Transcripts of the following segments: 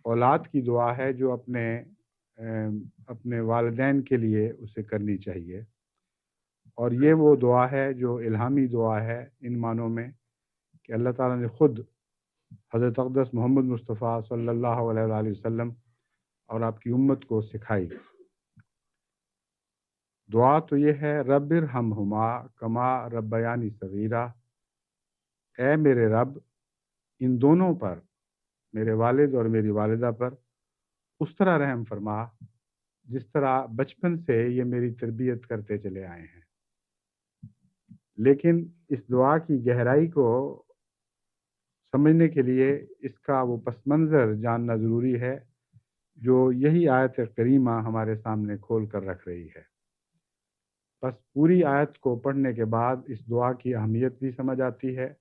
اولاد کی دعا ہے جو اپنے والدین کے لیے اسے کرنی چاہیے، اور یہ وہ دعا ہے جو الہامی دعا ہے ان معنوں میں کہ اللہ تعالیٰ نے خود حضرت اقدس محمد مصطفیٰ صلی اللہ علیہ وآلہ وسلم اور آپ کی امت کو سکھائی۔ دعا تو یہ ہے رب ارحمہما کما ربیانی صغیرا، اے میرے رب ان دونوں پر، میرے والد اور میری والدہ پر اس طرح رحم فرما جس طرح بچپن سے یہ میری تربیت کرتے چلے آئے ہیں۔ لیکن اس دعا کی گہرائی کو سمجھنے کے لیے اس کا وہ پس منظر جاننا ضروری ہے جو یہی آیت کریمہ ہمارے سامنے کھول کر رکھ رہی ہے۔ بس پوری آیت کو پڑھنے کے بعد اس دعا کی اہمیت بھی سمجھ آتی ہے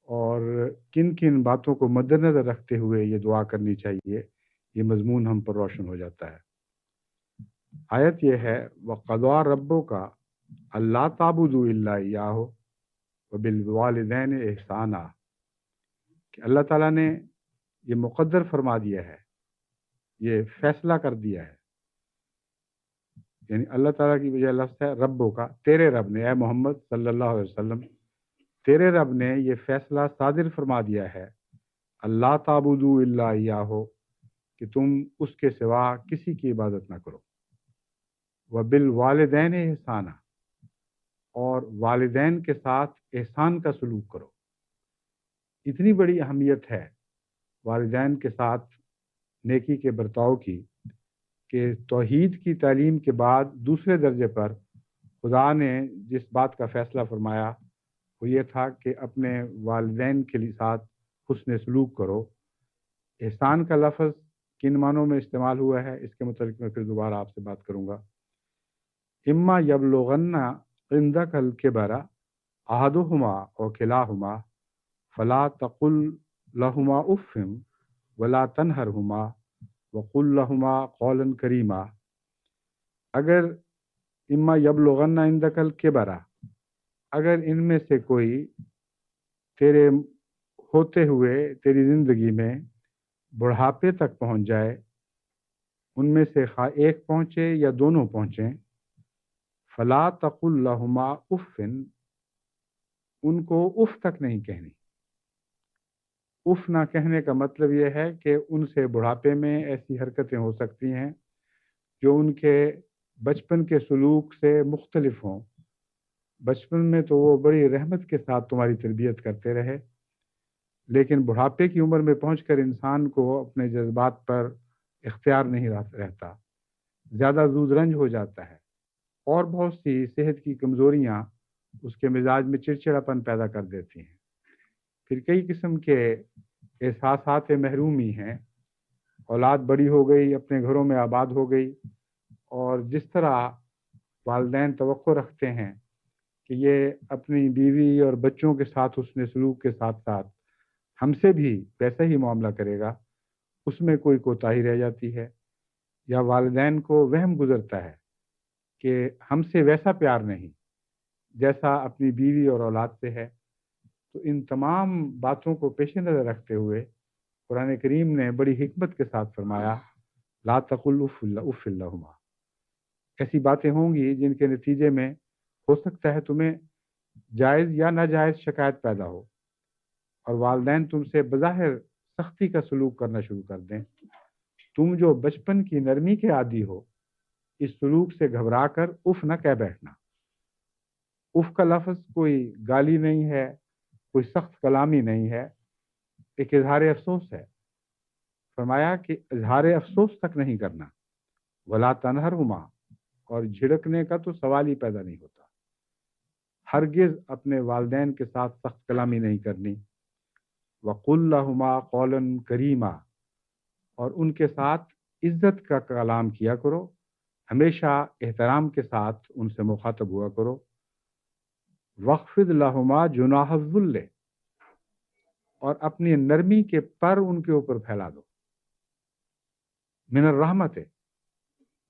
اور کن کن باتوں کو مد نظر رکھتے ہوئے یہ دعا کرنی چاہیے، یہ مضمون ہم پر روشن ہو جاتا ہے۔ آیت یہ ہے وَقَضَىٰ رَبُّكَ أَلَّا تَعْبُدُوا إِلَّا إِيَّاهُ وَبِالْوَالِدَيْنِ إِحْسَانًا، کہ اللہ تعالیٰ نے یہ مقدر فرما دیا ہے، یہ فیصلہ کر دیا ہے، یعنی اللہ تعالیٰ کی وجہ لفظ ہے ربوں کا، تیرے رب نے، اے محمد صلی اللہ علیہ وسلم تیرے رب نے یہ فیصلہ صادر فرما دیا ہے اللہ تعبدوا الا اياه، کہ تم اس کے سوا کسی کی عبادت نہ کرو، وبالوالدین احسانا، اور والدین کے ساتھ احسان کا سلوک کرو۔ اتنی بڑی اہمیت ہے والدین کے ساتھ نیکی کے برتاؤ کی کہ توحید کی تعلیم کے بعد دوسرے درجے پر خدا نے جس بات کا فیصلہ فرمایا وہ یہ تھا کہ اپنے والدین کے ساتھ حسن سلوک کرو۔ احسان کا لفظ کن معنوں میں استعمال ہوا ہے اس کے متعلق میں پھر دوبارہ آپ سے بات کروں گا۔ اما یبلغن عندک الکبر احدہما او کلاہما فلا تقل لہما اف ولا تنہرہما وقل لہما قولا کریما، اگر اما یبلغن عندک الکبر، اگر ان میں سے کوئی تیرے ہوتے ہوئے تیری زندگی میں بڑھاپے تک پہنچ جائے، ان میں سے خواہ ایک پہنچے یا دونوں پہنچیں، فلا تقل لہما اف، ان کو اف تک نہیں کہنی۔ اف نہ کہنے کا مطلب یہ ہے کہ ان سے بڑھاپے میں ایسی حرکتیں ہو سکتی ہیں جو ان کے بچپن کے سلوک سے مختلف ہوں۔ بچپن میں تو وہ بڑی رحمت کے ساتھ تمہاری تربیت کرتے رہے، لیکن بڑھاپے کی عمر میں پہنچ کر انسان کو اپنے جذبات پر اختیار نہیں رہتا، زیادہ زود رنج ہو جاتا ہے، اور بہت سی صحت کی کمزوریاں اس کے مزاج میں چڑچڑاپن پیدا کر دیتی ہیں۔ پھر کئی قسم کے احساسات محرومی ہیں، اولاد بڑی ہو گئی، اپنے گھروں میں آباد ہو گئی، اور جس طرح والدین توقع رکھتے ہیں کہ یہ اپنی بیوی اور بچوں کے ساتھ حسن سلوک کے ساتھ ساتھ ہم سے بھی ویسا ہی معاملہ کرے گا، اس میں کوئی کوتاہی رہ جاتی ہے، یا والدین کو وہم گزرتا ہے کہ ہم سے ویسا پیار نہیں جیسا اپنی بیوی اور اولاد سے ہے۔ تو ان تمام باتوں کو پیش نظر رکھتے ہوئے قرآن کریم نے بڑی حکمت کے ساتھ فرمایا لا تقل اف لہما، ایسی باتیں ہوں گی جن کے نتیجے میں ہو سکتا ہے تمہیں جائز یا ناجائز شکایت پیدا ہو، اور والدین تم سے بظاہر سختی کا سلوک کرنا شروع کر دیں۔ تم جو بچپن کی نرمی کے عادی ہو، اس سلوک سے گھبرا کر اف نہ کہہ بیٹھنا۔ اف کا لفظ کوئی گالی نہیں ہے، کوئی سخت کلامی نہیں ہے، ایک اظہار افسوس ہے۔ فرمایا کہ اظہار افسوس تک نہیں کرنا، ولا تنہرہما، اور جھڑکنے کا تو سوال ہی پیدا نہیں ہوتا۔ ہرگز اپنے والدین کے ساتھ سخت کلامی نہیں کرنی۔ وَقُلْ لَهُمَا قَوْلًا كَرِيمًا، اور ان کے ساتھ عزت کا کلام کیا کرو، ہمیشہ احترام کے ساتھ ان سے مخاطب ہوا کرو۔ وَاخْفِضْ لَهُمَا جُنَاحَ الذُّلِّ، اور اپنی نرمی کے پر ان کے اوپر پھیلا دو۔ من الرحمت،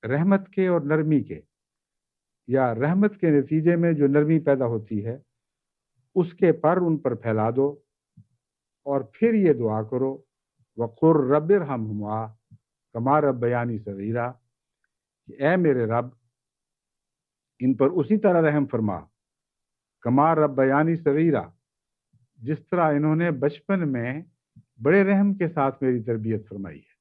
رحمت کے اور نرمی کے، یا رحمت کے نتیجے میں جو نرمی پیدا ہوتی ہے اس کے پر ان پر پھیلا دو، اور پھر یہ دعا کرو وقر رب ارحمہما کما ربیانی صغیرا، کہ اے میرے رب ان پر اسی طرح رحم فرما کما ربیانی صغیرا، جس طرح انہوں نے بچپن میں بڑے رحم کے ساتھ میری تربیت فرمائی ہے۔